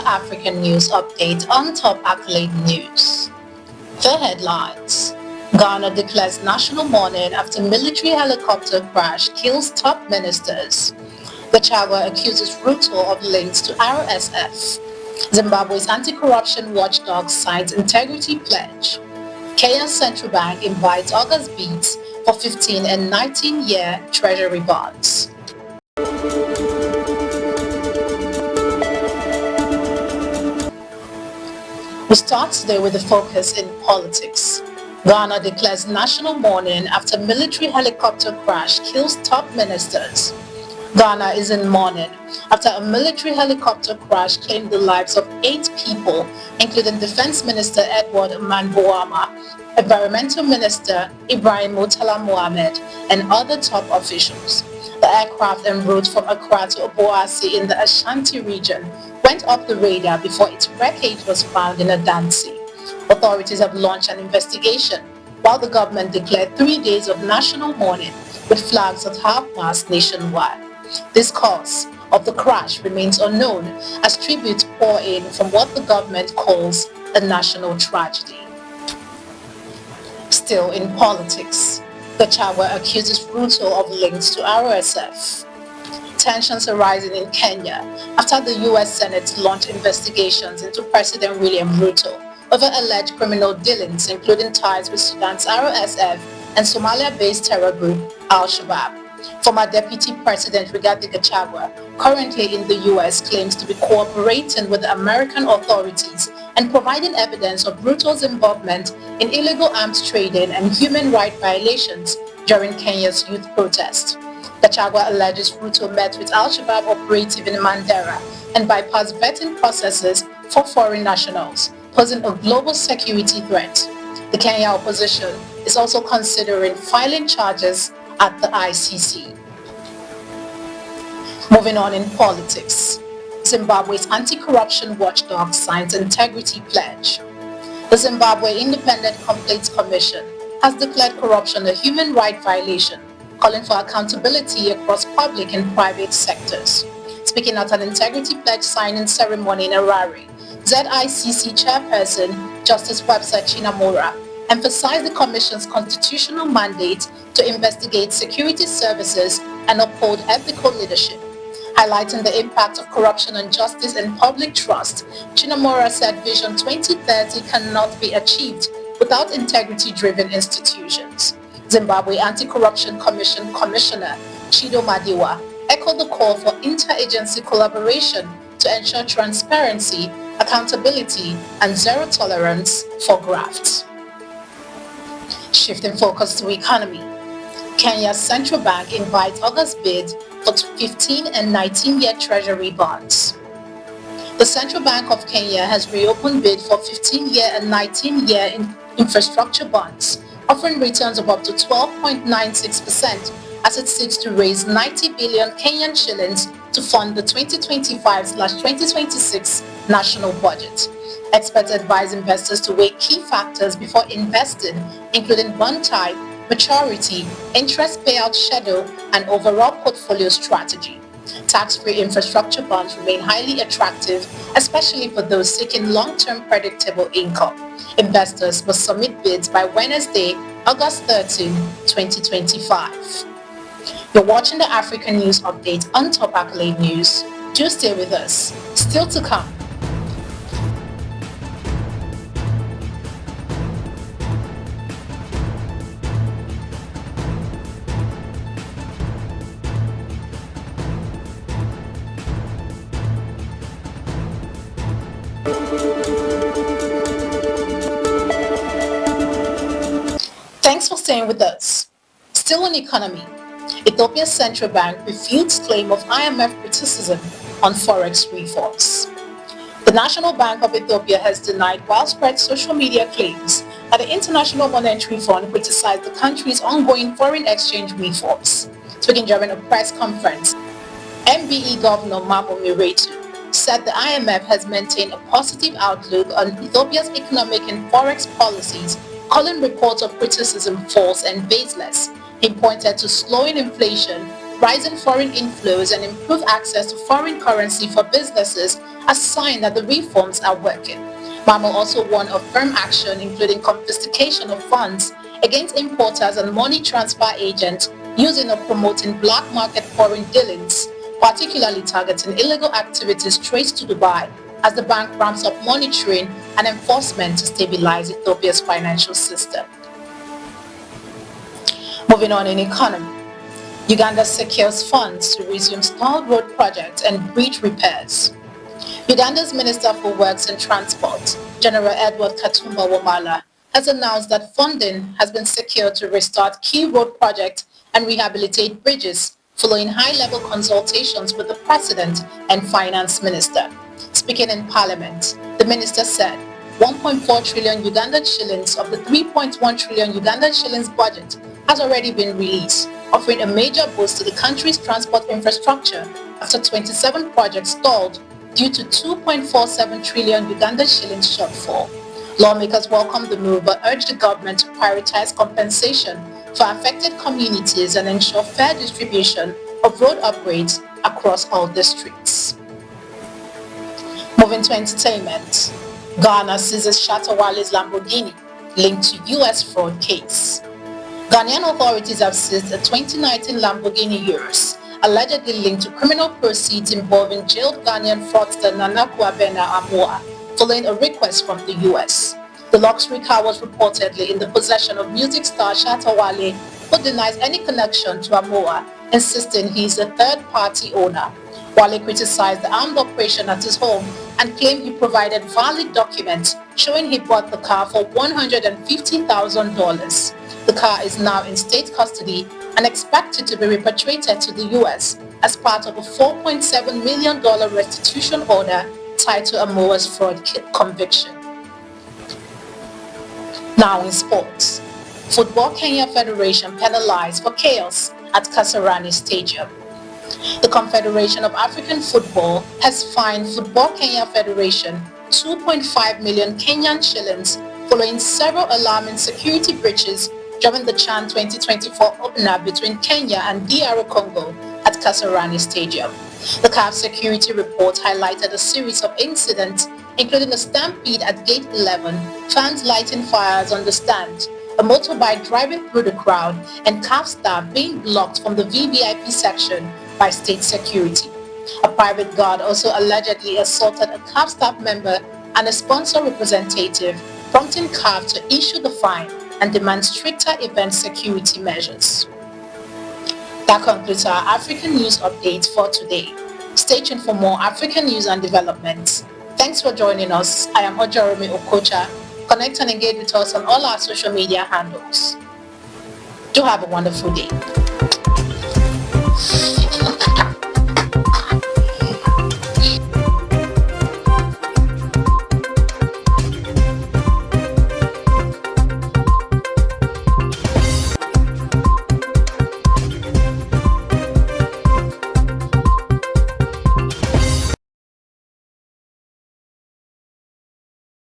African News Update on Top Accolade News. The headlines. Ghana declares national mourning after military helicopter crash kills top ministers. Gachagua accuses Ruto of links to RSF. Zimbabwe's anti-corruption watchdog signs integrity pledge. Kenya's central bank invites August bids for 15 and 19-year treasury bonds. We start today with a focus in politics. Ghana declares national mourning after military helicopter crash kills top ministers. Ghana is in mourning after a military helicopter crash claimed the lives of 8 people, including Defense Minister Omane Boamah, Environmental Minister Ibrahim Murtala Muhammed, and other top officials. The aircraft en route from Accra to Obuasi in the Ashanti region went off the radar before its wreckage was found in a Dancy. Authorities have launched an investigation, while the government declared 3 days of national mourning with flags at half-mast nationwide. This cause of the crash remains unknown as tributes pour in from what the government calls a national tragedy. Still in politics, Gachagua accuses Ruto of links to RSF. Tensions are rising in Kenya after the U.S. Senate launched investigations into President William Ruto over alleged criminal dealings, including ties with Sudan's RSF and Somalia-based terror group al-Shabaab. Former Deputy President Rigathi Gachagua, currently in the U.S., claims to be cooperating with the American authorities and providing evidence of Ruto's involvement in illegal arms trading and human rights violations during Kenya's youth protest. Gachagua alleges Ruto met with al-Shabaab operative in Mandera and bypassed vetting processes for foreign nationals, posing a global security threat. The Kenya opposition is also considering filing charges at the ICC. Moving on in politics, Zimbabwe's anti-corruption watchdog signs integrity pledge. The Zimbabwe Independent Complaints Commission has declared corruption a human rights violation, calling for accountability across public and private sectors. Speaking at an integrity pledge signing ceremony in Harare, ZICC chairperson Justice Webster Chinamora emphasized the Commission's constitutional mandate to investigate security services and uphold ethical leadership. Highlighting the impact of corruption on justice and public trust, Chinamora said Vision 2030 cannot be achieved without integrity-driven institutions. Zimbabwe Anti-Corruption Commission Commissioner Chido Madiwa echoed the call for interagency collaboration to ensure transparency, accountability, and zero tolerance for graft. Shifting focus to economy, Kenya's central bank invites August bid for 15 and 19-year treasury bonds. The Central Bank of Kenya has reopened bid for 15-year and 19-year infrastructure bonds, offering returns of up to 12.96% as it seeks to raise 90 billion Kenyan shillings to fund the 2025/2026 national budget. Experts advise investors to weigh key factors before investing, including bond type, maturity, interest payout schedule, and overall portfolio strategy. Tax-free infrastructure bonds remain highly attractive, especially for those seeking long-term predictable income. Investors must submit bids by Wednesday, August 13, 2025. You're watching the African News Update on Top Accolade News. Do stay with us. Still to come. Thanks for staying with us. Still on economy, Ethiopia's central bank refutes claim of IMF criticism on forex reforms. The National Bank of Ethiopia has denied widespread social media claims that the International Monetary Fund criticized the country's ongoing foreign exchange reforms. Speaking during a press conference, MBE Governor Mahmoud Miretu said the IMF has maintained a positive outlook on Ethiopia's economic and forex policies, calling reports of criticism false and baseless. He pointed to slowing inflation, rising foreign inflows and improved access to foreign currency for businesses are signs that the reforms are working. Mamo also warned of firm action, including confiscation of funds against importers and money transfer agents using or promoting black market foreign dealings, particularly targeting illegal activities traced to Dubai, as the bank ramps up monitoring and enforcement to stabilize Ethiopia's financial system. Moving on in economy, Uganda secures funds to resume stalled road projects and bridge repairs. Uganda's Minister for Works and Transport, General Edward Katumba Wamala, has announced that funding has been secured to restart key road projects and rehabilitate bridges following high-level consultations with the President and Finance Minister. Speaking in Parliament, the minister said 1.4 trillion Ugandan shillings of the 3.1 trillion Ugandan shillings budget has already been released, offering a major boost to the country's transport infrastructure after 27 projects stalled due to 2.47 trillion Ugandan shillings shortfall. Lawmakers welcomed the move but urged the government to prioritize compensation for affected communities and ensure fair distribution of road upgrades across all districts. Moving to entertainment, Ghana seizes Shatta Wale's Lamborghini linked to US fraud case. Ghanaian authorities have seized a 2019 Lamborghini Urus, allegedly linked to criminal proceeds involving jailed Ghanaian fraudster Nana Kwabena Amoah, following a request from the US. The luxury car was reportedly in the possession of music star Shatta Wale, who denies any connection to Amoah, insisting he is a third-party owner. Wale criticized the armed operation at his home and claimed he provided valid documents showing he bought the car for $150,000. The car is now in state custody and expected to be repatriated to the US as part of a $4.7 million restitution order tied to Amoah's fraud conviction. Now in sports, Football Kenya Federation penalized for chaos at Kasarani Stadium. The Confederation of African Football has fined Football Kenya Federation 2.5 million Kenyan shillings following several alarming security breaches during the CHAN 2024 opener between Kenya and DR Congo at Kasarani Stadium. The CAF security report highlighted a series of incidents, including a stampede at Gate 11, fans lighting fires on the stand, a motorbike driving through the crowd, and CAF staff being blocked from the VVIP section by state security. A private guard also allegedly assaulted a CAF staff member and a sponsor representative, prompting CAF to issue the fine and demand stricter event security measures. That concludes our African news update for today. Stay tuned for more African news and developments. Thanks for joining us. I am Ojarome Okocha. Connect and engage with us on all our social media handles. Do have a wonderful day.